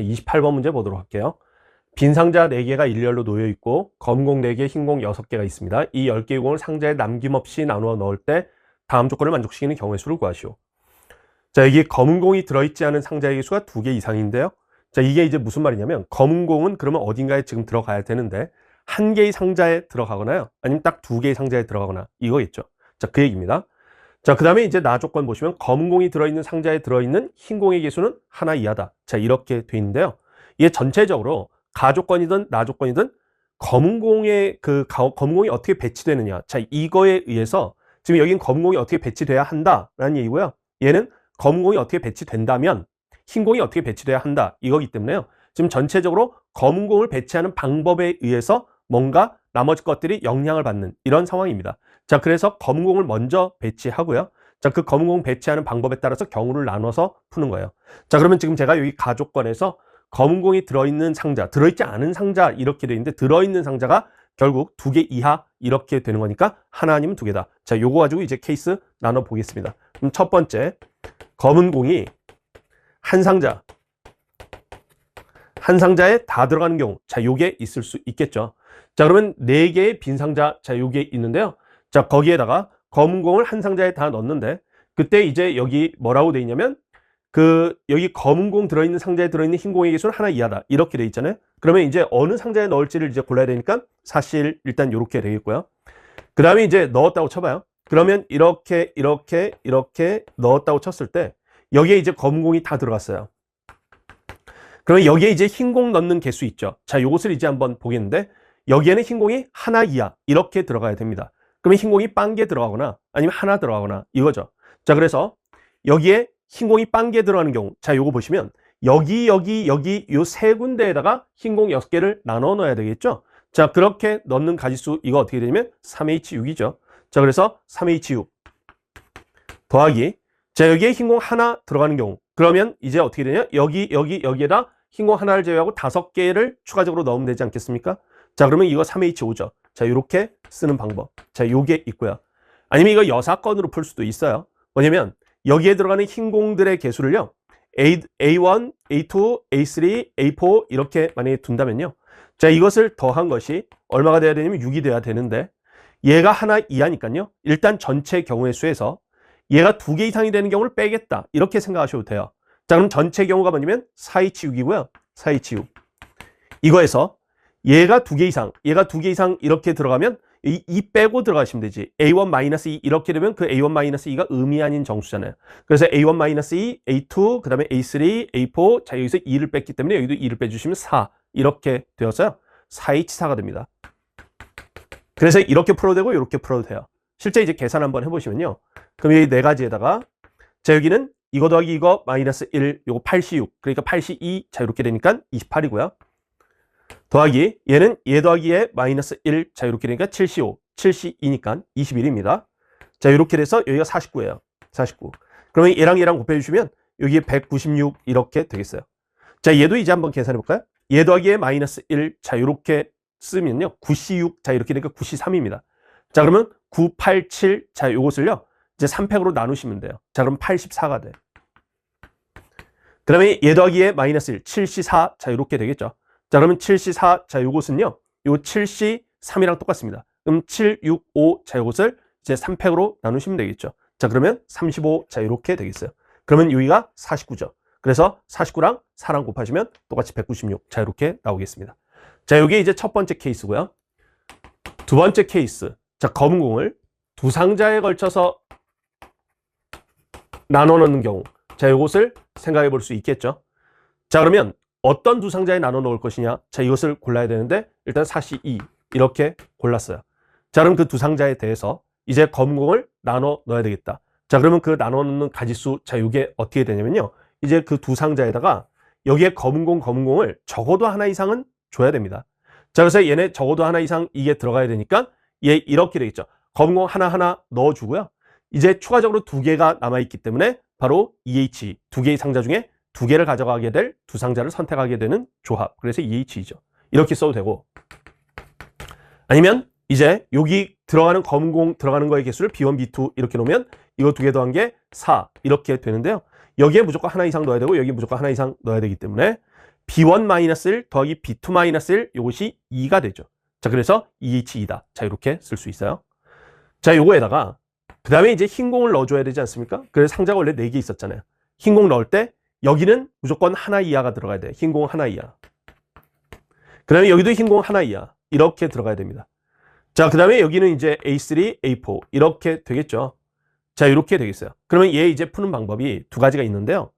자, 28번 문제 보도록 할게요. 빈 상자 4개가 일렬로 놓여 있고 검은 공 4개, 흰 공 6개가 있습니다. 이 10개의 공을 상자에 남김없이 나누어 넣을 때 다음 조건을 만족시키는 경우의 수를 구하시오. 자, 여기 검은 공이 들어있지 않은 상자의 개수가 2개 이상인데요. 자, 이게 이제 무슨 말이냐면 검은 공은 그러면 어딘가에 지금 들어가야 되는데 한 개의 상자에 들어가거나요. 아니면 딱 2개의 상자에 들어가거나 이거겠죠. 자, 그 얘기입니다. 자, 그 다음에 이제 나 조건 보시면 검은 공이 들어있는 상자에 들어있는 흰 공의 개수는 하나 이하다. 자, 이렇게 돼 있는데요. 이게 전체적으로 가 조건이든 나 조건이든 검은 공의 검은 공이 어떻게 배치되느냐. 자, 이거에 의해서 지금 여긴 검은 공이 어떻게 배치돼야 한다라는 얘기고요. 얘는 검은 공이 어떻게 배치된다면 흰 공이 어떻게 배치돼야 한다. 이거기 때문에요. 지금 전체적으로 검은 공을 배치하는 방법에 의해서 뭔가 나머지 것들이 영향을 받는 이런 상황입니다. 자, 그래서 검은 공을 먼저 배치하고요. 자, 그 검은 공 배치하는 방법에 따라서 경우를 나눠서 푸는 거예요. 자, 그러면 지금 제가 여기 가조건에서 검은 공이 들어있는 상자, 들어있지 않은 상자 이렇게 돼 있는데 들어있는 상자가 결국 2개 이하 이렇게 되는 거니까 하나 아니면 2개다. 자, 요거 가지고 이제 케이스 나눠 보겠습니다. 그럼 첫 번째, 검은 공이 한 상자에 다 들어가는 경우. 자, 요게 있을 수 있겠죠. 자, 그러면 4개의 빈 상자. 자, 요게 있는데요. 자, 거기에다가 검은 공을 한 상자에 다 넣었는데 그때 이제 여기 뭐라고 돼 있냐면 여기 검은 공 들어있는 상자에 들어있는 흰 공의 개수는 하나 이하다. 이렇게 돼 있잖아요. 그러면 이제 어느 상자에 넣을지를 이제 골라야 되니까 사실 일단 요렇게 되겠고요. 그 다음에 이제 넣었다고 쳐봐요. 그러면 이렇게 넣었다고 쳤을 때 여기에 이제 검은 공이 다 들어갔어요. 그러면 여기에 이제 흰 공 넣는 개수 있죠. 자, 요것을 이제 한번 보겠는데 여기에는 흰 공이 하나 이하 이렇게 들어가야 됩니다. 그러면 흰 공이 빵개 들어가거나 아니면 하나 들어가거나 이거죠. 자, 그래서 여기에 흰 공이 빵개 들어가는 경우. 자, 요거 보시면 여기 요 세 군데에다가 흰 공 6개를 나눠 넣어야 되겠죠. 자, 그렇게 넣는 가지수 이거 어떻게 되냐면 3H6이죠. 자, 그래서 3H6 더하기, 자, 여기에 흰 공 하나 들어가는 경우. 그러면 이제 어떻게 되냐? 여기에다 흰 공 하나를 제외하고 5개를 추가적으로 넣으면 되지 않겠습니까? 자, 그러면 이거 3H5죠. 자, 이렇게 쓰는 방법. 자, 요게 있고요. 아니면 이거 여사건으로 풀 수도 있어요. 뭐냐면 여기에 들어가는 흰 공들의 개수를요. A1, A2, A3, A4 이렇게 만약에 둔다면요. 자, 이것을 더한 것이 얼마가 돼야 되냐면 6이 돼야 되는데 얘가 하나 이하니까요. 일단 전체 경우의 수에서 얘가 2개 이상이 되는 경우를 빼겠다. 이렇게 생각하셔도 돼요. 자, 그럼 전체 경우가 뭐냐면 4H6이고요. 4H6. 이거에서 얘가 2개 이상 이렇게 들어가면 이 빼고 들어가시면 되지. A1-2 이렇게 되면 그 A1-2가 의미 아닌 정수잖아요. 그래서 A1-2, A2, 그 다음에 A3, A4. 자, 여기서 2를 뺐기 때문에 여기도 2를 빼주시면 4. 이렇게 되어서요. 4H4가 됩니다. 그래서 이렇게 풀어도 되고 이렇게 풀어도 돼요. 실제 이제 계산 한번 해보시면요. 그럼 이 4가지에다가 자, 여기는 이거 더하기 이거 마이너스 1, 요거 8C6. 그러니까 8C2. 자, 이렇게 되니까 28이고요. 더하기 얘는 얘 더하기 얘 마이너스 1. 자, 이렇게 되니까 7C5. 7C2니까 21입니다. 자, 이렇게 돼서 여기가 49예요. 49. 그러면 얘랑 곱해주시면 여기에 196 이렇게 되겠어요. 자, 얘도 이제 한번 계산해 볼까요? 얘 더하기 얘 마이너스 1. 자, 이렇게 쓰면요. 9C6. 자, 이렇게 되니까 9C3입니다. 자, 그러면 9, 8, 7. 자, 요것을요. 이제 3팩으로 나누시면 돼요. 자, 그럼 84가 돼. 그 다음에 얘 더하기 얘 마이너스 1. 7C4. 자, 이렇게 되겠죠. 자, 그러면 7C4. 자, 요것은요. 요 7C3이랑 똑같습니다. 그럼 7, 6, 5. 자, 요것을 이제 3팩으로 나누시면 되겠죠. 자, 그러면 35. 자, 이렇게 되겠어요. 그러면 여기가 49죠. 그래서 49랑 4랑 곱하시면 똑같이 196. 자, 이렇게 나오겠습니다. 자, 요게 이제 첫 번째 케이스고요. 두 번째 케이스. 자, 검은 공을 2상자에 걸쳐서 나눠 넣는 경우. 자, 요것을 생각해 볼 수 있겠죠. 자, 그러면 어떤 2상자에 나눠 넣을 것이냐. 자, 이것을 골라야 되는데 일단 4C2 이렇게 골랐어요. 자, 그럼 그 2상자에 대해서 이제 검은 공을 나눠 넣어야 되겠다. 자, 그러면 그 나눠 넣는 가지수. 자, 이게 어떻게 되냐면요. 이제 그 2상자에다가 여기에 검은 공을 적어도 하나 이상은 줘야 됩니다. 자, 그래서 얘네 적어도 하나 이상 이게 들어가야 되니까 얘 이렇게 되겠죠. 검은 공 하나 넣어주고요. 이제 추가적으로 2개가 남아있기 때문에 바로 EH, 2개의 상자 중에 2개를 가져가게 될 2상자를 선택하게 되는 조합. 그래서 EH이죠. 이렇게 써도 되고, 아니면 이제 여기 들어가는 검은 공 들어가는 거의 개수를 B1, B2 이렇게 놓으면 이거 2개 더한 게 4 이렇게 되는데요. 여기에 무조건 하나 이상 넣어야 되고 여기 무조건 하나 이상 넣어야 되기 때문에 B1-1 더하기 B2-1 이것이 2가 되죠. 자, 그래서 2H2다. 자, 이렇게 쓸 수 있어요. 자, 요거에다가 그 다음에 이제 흰 공을 넣어줘야 되지 않습니까? 그래서 상자가 원래 4개 있었잖아요. 흰 공 넣을 때 여기는 무조건 하나 이하가 들어가야 돼. 흰 공 하나 이하. 그 다음에 여기도 흰 공 하나 이하. 이렇게 들어가야 됩니다. 자, 그 다음에 여기는 이제 A3, A4 이렇게 되겠죠. 자, 이렇게 되겠어요. 그러면 얘 이제 푸는 방법이 두 가지가 있는데요.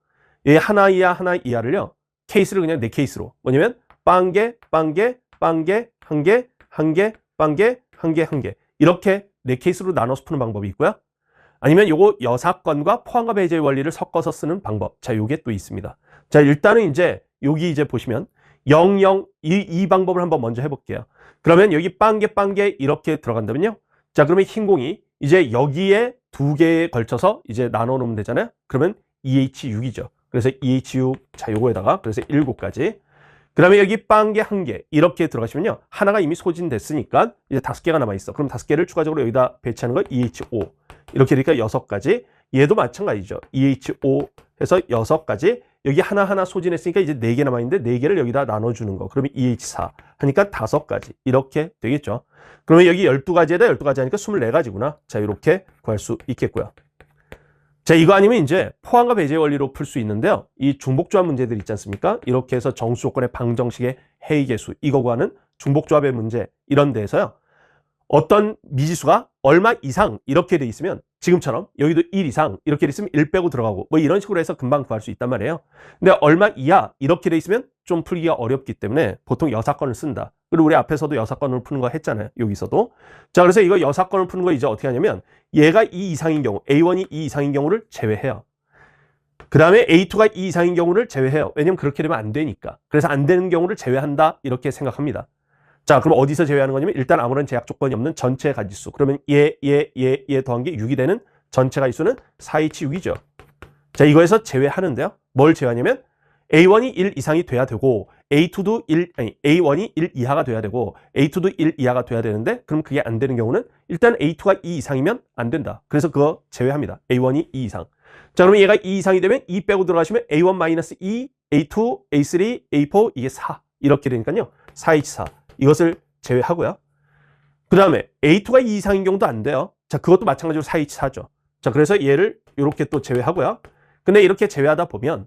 얘 하나 이하, 하나 이하를요. 케이스를 그냥 4케이스로. 뭐냐면 빵개, 빵개, 빵개, 한 개, 한 개, 빵개, 한 개, 한 개. 이렇게 4케이스로 나눠서 푸는 방법이 있고요. 아니면 요거 여사건과 포함과 배제의 원리를 섞어서 쓰는 방법. 자, 요게 또 있습니다. 자, 일단은 이제 여기 이제 보시면 0, 0, 이 방법을 한번 먼저 해볼게요. 그러면 여기 빵개, 빵개 이렇게 들어간다면요. 자, 그러면 흰 공이 이제 여기에 2개에 걸쳐서 이제 나눠 놓으면 되잖아요. 그러면 2H6이죠. 그래서 2H6, 자, 요거에다가 그래서 7가지. 그 다음에 여기 빵개 1개 이렇게 들어가시면요. 하나가 이미 소진됐으니까 이제 5개가 남아있어. 그럼 5개를 추가적으로 여기다 배치하는 거 2H5. 이렇게 되니까 6가지. 얘도 마찬가지죠. 2H5 해서 6가지. 여기 하나하나 소진했으니까 이제 4개 남아있는데 4개를 여기다 나눠주는 거. 그러면 2H4 하니까 5가지. 이렇게 되겠죠. 그러면 여기 12가지에다 12가지 하니까 24가지구나. 자, 이렇게 구할 수 있겠고요. 자, 이거 아니면 이제 포함과 배제의 원리로 풀 수 있는데요. 이 중복조합 문제들 있지 않습니까? 이렇게 해서 정수 조건의 방정식의 해이계수, 이거 구하는 중복조합의 문제 이런 데에서요. 어떤 미지수가 얼마 이상 이렇게 돼 있으면 지금처럼 여기도 1 이상 이렇게 돼 있으면 1 빼고 들어가고 뭐 이런 식으로 해서 금방 구할 수 있단 말이에요. 근데 얼마 이하 이렇게 돼 있으면 좀 풀기가 어렵기 때문에 보통 여사건을 쓴다. 그리고 우리 앞에서도 여사건을 푸는 거 했잖아요. 여기서도. 자, 그래서 이거 여사건을 푸는 거 이제 어떻게 하냐면 얘가 2 이상인 경우, A1이 2 이상인 경우를 제외해요. 그 다음에 A2가 2 이상인 경우를 제외해요. 왜냐면 그렇게 되면 안 되니까. 그래서 안 되는 경우를 제외한다 이렇게 생각합니다. 자, 그럼 어디서 제외하는 거냐면 일단 아무런 제약 조건이 없는 전체 가지수. 그러면 얘 더한 게 6이 되는 전체 가지수는 4H6이죠. 자, 이거에서 제외하는데요. 뭘 제외하냐면 A1이 1 이상이 돼야 되고 A2도 A1이 1 이하가 돼야 되고 A2도 1 이하가 돼야 되는데 그럼 그게 안 되는 경우는 일단 A2가 2 이상이면 안 된다. 그래서 그거 제외합니다. A1이 2 이상. 자, 그러면 얘가 2 이상이 되면 2 빼고 들어가시면 A1-2, A2, A3, A4 이게 4 이렇게 되니까요. 4H4 이것을 제외하고요. 그 다음에 A2가 2 이상인 경우도 안 돼요. 자, 그것도 마찬가지로 4H4죠. 자, 그래서 얘를 이렇게 또 제외하고요. 근데 이렇게 제외하다 보면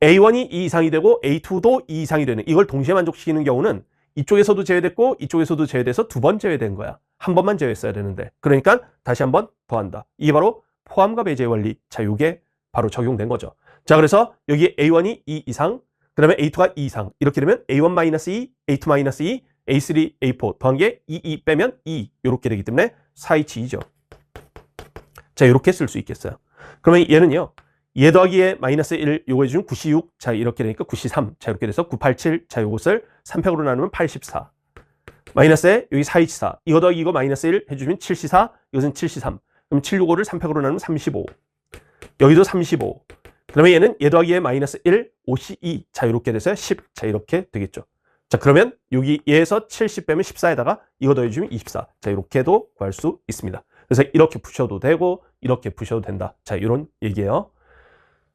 A1이 2 이상이 되고 A2도 2 이상이 되는 이걸 동시에 만족시키는 경우는 이쪽에서도 제외됐고 이쪽에서도 제외돼서 2번 제외된 거야. 한 번만 제외했어야 되는데. 그러니까 다시 한 번 더한다. 이게 바로 포함과 배제의 원리. 자, 이게 바로 적용된 거죠. 자, 그래서 여기 A1이 2 이상, 그 다음에 A2가 2 이상. 이렇게 되면 A1-2, A2-2, A3, A4 더한 게 2 빼면 2 이렇게 되기 때문에 4H2죠. 자, 이렇게 쓸 수 있겠어요. 그러면 얘는요. 얘 더하기 얘 마이너스 1 요거 해주면 96. 자, 이렇게 되니까 93. 자, 이렇게 돼서 987. 자, 요것을 3팩으로 나누면 84. 마이너스에 여기 4H4. 이거 더하기 이거 마이너스 1 해주면 7C4. 이것은 7C3. 그럼 765를 3팩으로 나누면 35. 여기도 35. 그러면 얘는 얘 더하기 얘 마이너스 1, 5C2. 자, 이렇게 돼서 10. 자, 이렇게 되겠죠. 자, 그러면 여기 얘에서 70 빼면 14에다가 이거 더해주면 24. 자, 이렇게도 구할 수 있습니다. 그래서 이렇게 푸셔도 되고 이렇게 푸셔도 된다. 자, 이런 얘기예요.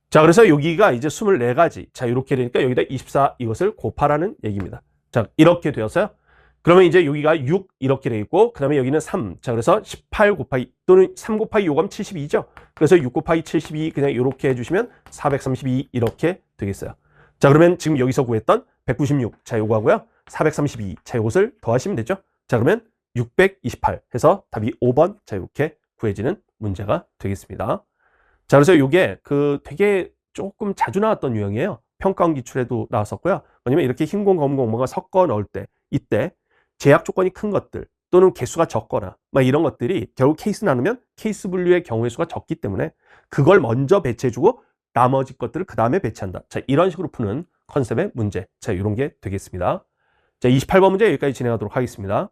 자, 그래서 여기가 이제 24가지. 자, 이렇게 되니까 여기다 24 이것을 곱하라는 얘기입니다. 자, 이렇게 되어서요. 그러면 이제 여기가 6 이렇게 돼 있고, 그 다음에 여기는 3. 자, 그래서 18 곱하기 또는 3 곱하기 요감 72죠. 그래서 6 곱하기 72 그냥 이렇게 해주시면 432 이렇게 되겠어요. 자, 그러면 지금 여기서 구했던 196. 자, 요거 하고요. 432. 자, 요것을 더하시면 되죠. 자, 그러면 628 해서 답이 5번. 자, 이렇게 구해지는 문제가 되겠습니다. 자, 그래서 요게 되게 조금 자주 나왔던 유형이에요. 평가원 기출에도 나왔었고요. 뭐냐면 이렇게 흰 공, 검은 공 뭔가 섞어 넣을 때 이때 제약 조건이 큰 것들 또는 개수가 적거나 막 이런 것들이 결국 케이스 나누면 케이스 분류의 경우의 수가 적기 때문에 그걸 먼저 배치해주고 나머지 것들을 그 다음에 배치한다. 자, 이런 식으로 푸는 컨셉의 문제. 자, 이런 게 되겠습니다. 자, 28번 문제 여기까지 진행하도록 하겠습니다.